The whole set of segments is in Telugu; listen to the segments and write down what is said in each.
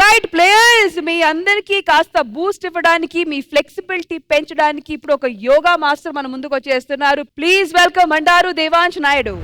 రైట్ ప్లేయర్స్, మీ అందరికీ కాస్త బూస్ట్ ఇవ్వడానికి, మీ ఫ్లెక్సిబిలిటీ పెంచడానికి ఇప్పుడు ఒక యోగా మాస్టర్ మన ముందుకు వచ్చేస్తున్నారు. Please welcome Mandaru Devansh Naidu.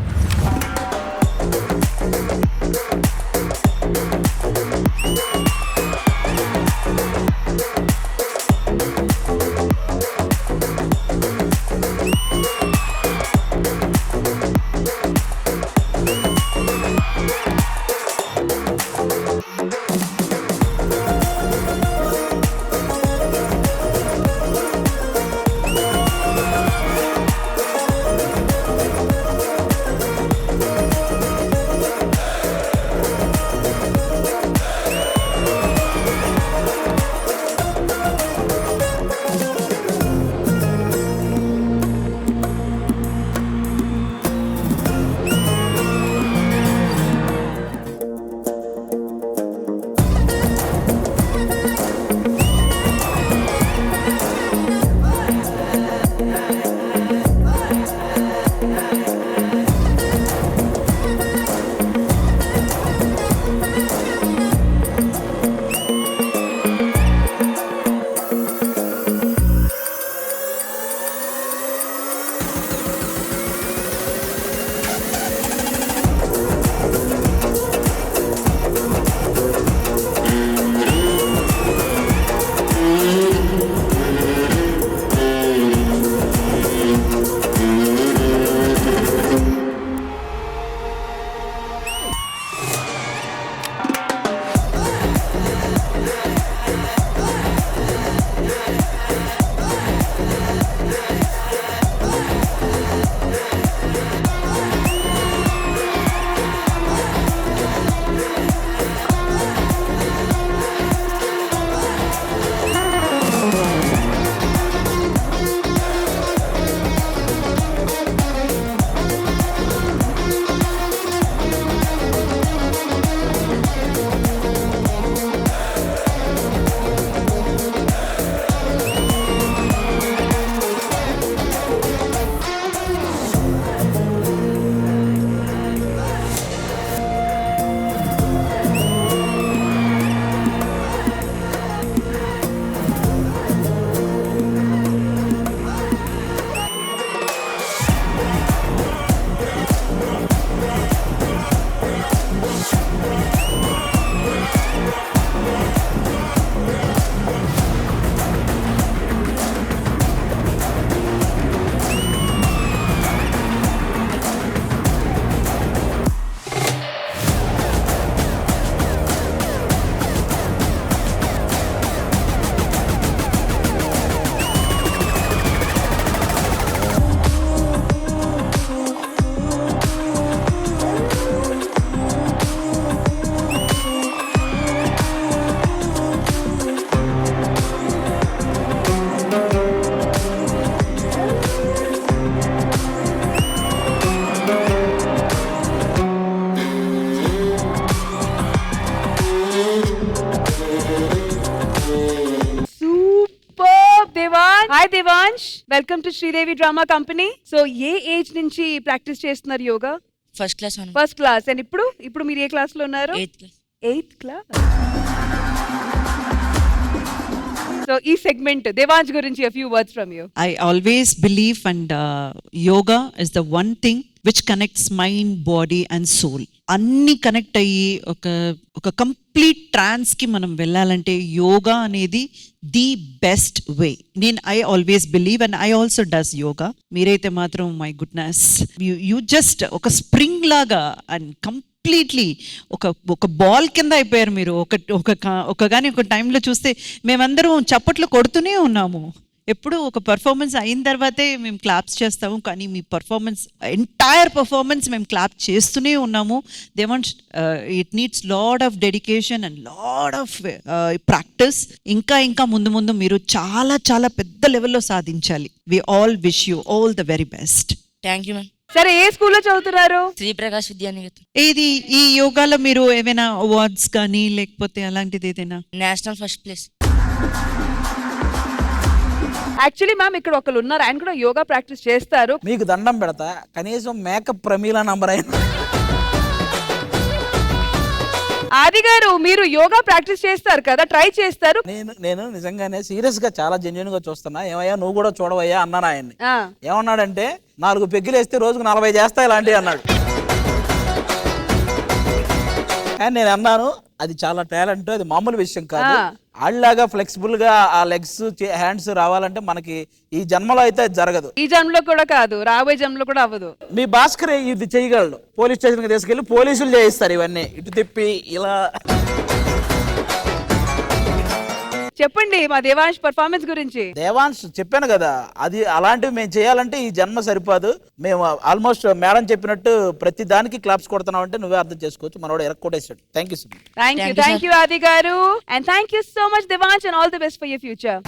Hi Devansh, welcome to Sridevi Drama Company. So ఏ ఏజ్ నుంచి ప్రాక్టీస్ చేస్తున్నారు yoga? First class first class. And ఇప్పుడు మీరు ఏ క్లాస్ లో ఉన్నారు? 8th class. సో ఈ సెగ్మెంట్ దేవాంశ్ గురించి a few words from you. I always believe and yoga is the one thing which connects mind, body and soul. అన్ని కనెక్ట్ అయ్యి ఒక కంప్లీట్ ట్రాన్స్ కి మనం వెళ్ళాలంటే యోగా అనేది the best way. I always believe and I also does yoga. మీరైతే మాత్రం మై గుడ్నెస్, యూ జస్ట్ ఒక స్ప్రింగ్ లాగా అండ్ కంప్లీట్లీ ఒక బాల్ కింద అయిపోయారు మీరు. ఒక టైంలో చూస్తే మేమందరం చప్పట్లు కొడుతూనే ఉన్నాము. ఎప్పుడు ఒక పర్ఫార్మెన్స్ అయిన తర్వాతే మేము క్లాప్స్ చేస్తాము, కానీ మీ పర్ఫార్మెన్స్ ఎంటైర్ పర్ఫార్మెన్స్ మేము క్లాప్ చేస్తూనే ఉన్నాము. They want it needs lot of dedication and lot of practice. ఇంకా ముందు మీరు చాలా చాలా పెద్ద లెవెల్లో సాధించాలి. We all wish you all the very best. Thank you ma'am. సరే, ఏ స్కూల్లో చదువుతున్నారు? శ్రీప్రకాష్ విద్యానికేతన్. ఇది ఈ యోగాలో మీరు ఏమైనా అవార్డ్స్ కానీ లేకపోతే అలాంటిది ఏదైనా? National first place. Actually ma'am ఇక్కడ ఒకరు ఉన్నారు, ఆయన కూడా యోగా ప్రాక్టీస్ చేస్తారు. మీకు దండం పెడతా, కనీసం మేకప్ ప్రమీల నంబర్ అయినా. ఆది గారు మీరు యోగా ప్రాక్టీస్ చేస్తారు కదా, ట్రై చేస్తారు. నేను నిజంగానే సీరియస్ గా చాలా జెన్యున్ గా చూస్తున్నా. ఏమయ్యా నువ్వు కూడా చూడవయ్యా అన్నాను ఆయన్ని. ఆ, ఏమన్నాడంటే 4 పెగ్గులు వేస్తే రోజుకు 40 చేస్తా ఇలాంటివి అన్నాడు. కానీ నేను అన్నాను అది చాలా టాలెంట్, అది మామూలు విషయం కాదు. ఆ. ఆళ్ళలాగా ఫ్లెక్సిబుల్ గా ఆ లెగ్స్ హ్యాండ్స్ రావాలంటే మనకి ఈ జన్మలో అయితే అది జరగదు. ఈ జన్మలో కూడా కాదు, రాబోయే జన్మలో కూడా అవ్వదు. మీ భాస్కర్ ఇది చేయగలడు. పోలీస్ స్టేషన్ కి తీసుకెళ్లి పోలీసులు చేయిస్తారు ఇవన్నీ, ఇటు తిప్పి ఇలా. చెప్పండి మా దేవాంశ్ పర్ఫార్మెన్స్ గురించి. దేవాంశ్ చెప్పాను కదా, అది అలాంటివి మేము చేయాలంటే ఈ జన్మ సరిపోదు. మేము ఆల్మోస్ట్ మేడం చెప్పినట్టు ప్రతి దానికి క్లాప్స్ కొడుతున్నాం అంటే నువ్వే అర్థం చేసుకోవచ్చు. మనోడు ఎరక్కొట్టేసాడు. Thank you so much. Thank you Adi గారు, and thank you so much Devansh, and all the best for your future.